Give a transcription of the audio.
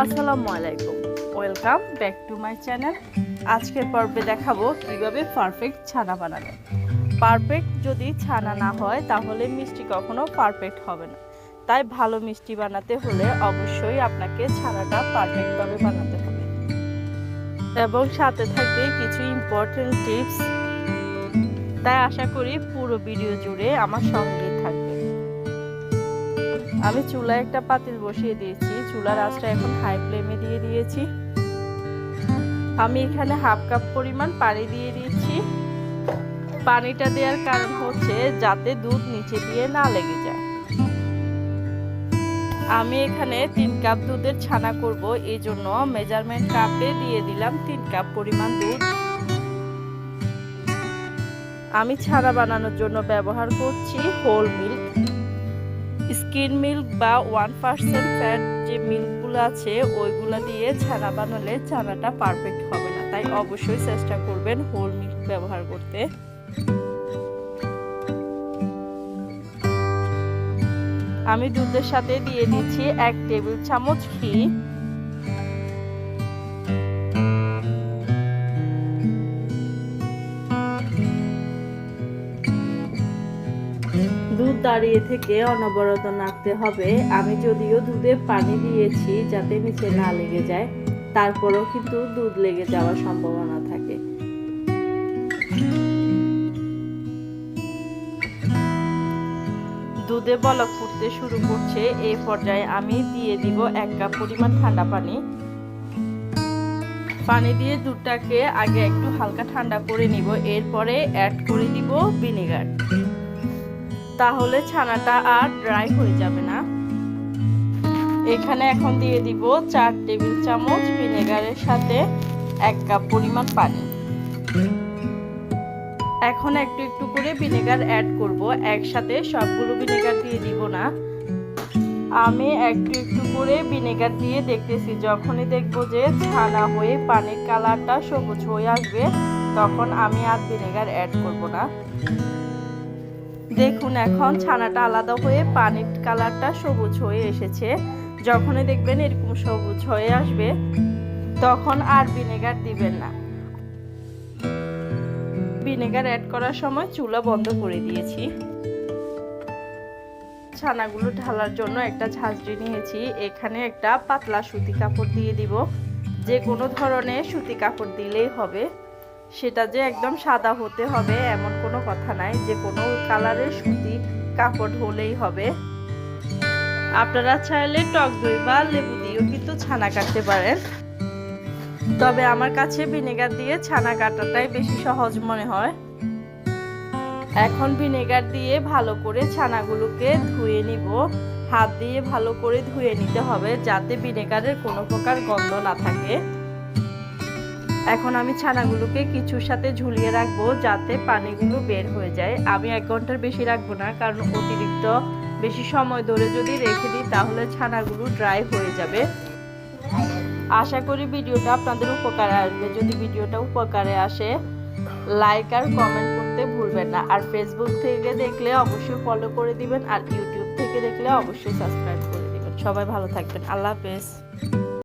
আসসালামু আলাইকুম, welcome back to my channel. আজকের পর্বে দেখাবো কিভাবে পারফেক্ট ছানা বানানো। পারফেক্ট যদি ছানা না হয় তাহলে মিষ্টি কখনো পারফেক্ট হবে না। তাই ভালো মিষ্টি বানাতে হলে অবশ্যই আপনাকে ছানাটা পারফেক্টভাবে বানাতে হবে এবং সাথে থাকবে কিছু ইম্পর্টেন্ট টিপস। তাই আশা করি পুরো ভিডিও জুড়ে আমার সঙ্গেই থাকবে। আমি চুলায় একটা পাতিল বসিয়ে দিয়েছি, চুলার আঁচটা এখন হাই ফ্লেমে দিয়ে দিয়েছি। আমি এখানে হাফ কাপ পরিমাণ পানি দিয়ে দিচ্ছি। পানিটা দেওয়ার কারণ হচ্ছে যাতে দুধ নিচে দিয়ে না লেগে যায়। আমি এখানে 3 কাপ দুধের ছানা করব, এই জন্য মেজারমেন্ট কাপে দিয়ে দিলাম 3 কাপ পরিমাণ দুধ। আমি ছানা বানানোর জন্য ব্যবহার করছি হোল মিল্ক। স্কিন মিল্ক বা 1% ফ্যাট যে মিল্কগুলো আছে ওইগুলো দিয়ে ছানা বানালে ছানাটা পারফেক্ট হবে না। তাই অবশ্যই চেষ্টা করবেন হোল মিল্ক ব্যবহার করতে। আমি দুধের সাথে দিয়ে দিচ্ছি 1 টেবিল চামচ ঘি। দুধ দাঁড়িয়ে থেকে অনবরত নাড়তে হবে। আমি যদিও দুধে পানি দিয়েছি যাতে নিচে না লেগে যায়, তারপরেও কিন্তু দুধ লেগে যাওয়ার সম্ভাবনা থাকে। দুধে বলক ফুটতে শুরু করছে, এই পর্যায়ে আমি দিয়ে দিব 1 কাপ পরিমাণ ঠান্ডা পানি। পানি দিয়ে দুধটাকে আগে একটু হালকা ঠান্ডা করে নিব, এরপরে অ্যাড করে দিব ভিনেগার। তাহলে ছানাটা আর ড্রাই হয়ে যাবে না। এখানে এখন দিয়ে দিব 4 টেবিল চামচ ভিনেগারের সাথে 1 কাপ পরিমাণ পানি। এখন একটু একটু করে ভিনেগার অ্যাড করব, একসাথে সবগুলো ভিনেগার দিয়ে দিব না। আমি একটু একটু করে ভিনেগার দিয়ে দেখতেছি। যখনই দেখব যে ছানা হয়ে পানির কালারটা সবুজ হয়ে আসবে তখন আমি আর ভিনেগার অ্যাড করব না। দেখুন এখন ছানাটা আলাদা হয়ে পানির কালারটা সবুজ হয়ে এসেছে। যখনই দেখবেন এরকম সবুজ হয়ে আসবে তখন আর ভিনেগার দিবেন না। ভিনেগার অ্যাড করার সময় চুলা বন্ধ করে দিয়েছি। ছানাগুলো ঢালার জন্য একটা ঝাঁঝরি নিয়েছি। এখানে একটা পাতলা সুতি কাপড় দিয়ে দিব। যে কোনো ধরনের সুতি কাপড় দিলেই হবে, সেটা যে একদম সাদা হতে হবে এমন কোনো কথা নাই, যে কোনো কালারের সুতি কাপড় হলেই হবে। আপনারা চাইলে টক দই বা লেবু দিয়েও কিন্তু ছানা কাটতে পারেন, তবে আমার কাছে ভিনেগার দিয়ে ছানা কাটাটাই বেশি সহজ মনে হয়। এখন ভিনেগার দিয়ে ভালো করে ছানাগুলোকে ধুয়ে নিব। হাত দিয়ে ভালো করে ধুয়ে নিতে হবে যাতে ভিনেগারের কোনো প্রকার গন্ধ না থাকে। এখন আমি ছানাগুলোকে কিছুর সাথে ঝুলিয়ে রাখবো যাতে পানিগুলো বের হয়ে যায়। আমি 1 ঘন্টার বেশি রাখবো না, কারণ অতিরিক্ত বেশি সময় ধরে যদি রেখে দিই তাহলে ছানাগুলো ড্রাই হয়ে যাবে। আশা করি ভিডিওটা আপনাদের উপকারে আসবে। যদি ভিডিওটা উপকারে আসে লাইক আর কমেন্ট করতে ভুলবেন না। আর ফেসবুক থেকে দেখলে অবশ্যই ফলো করে দিবেন, আর ইউটিউব থেকে দেখলে অবশ্যই সাবস্ক্রাইব করে দিবেন। সবাই ভালো থাকবেন। আল্লাহ হাফেজ।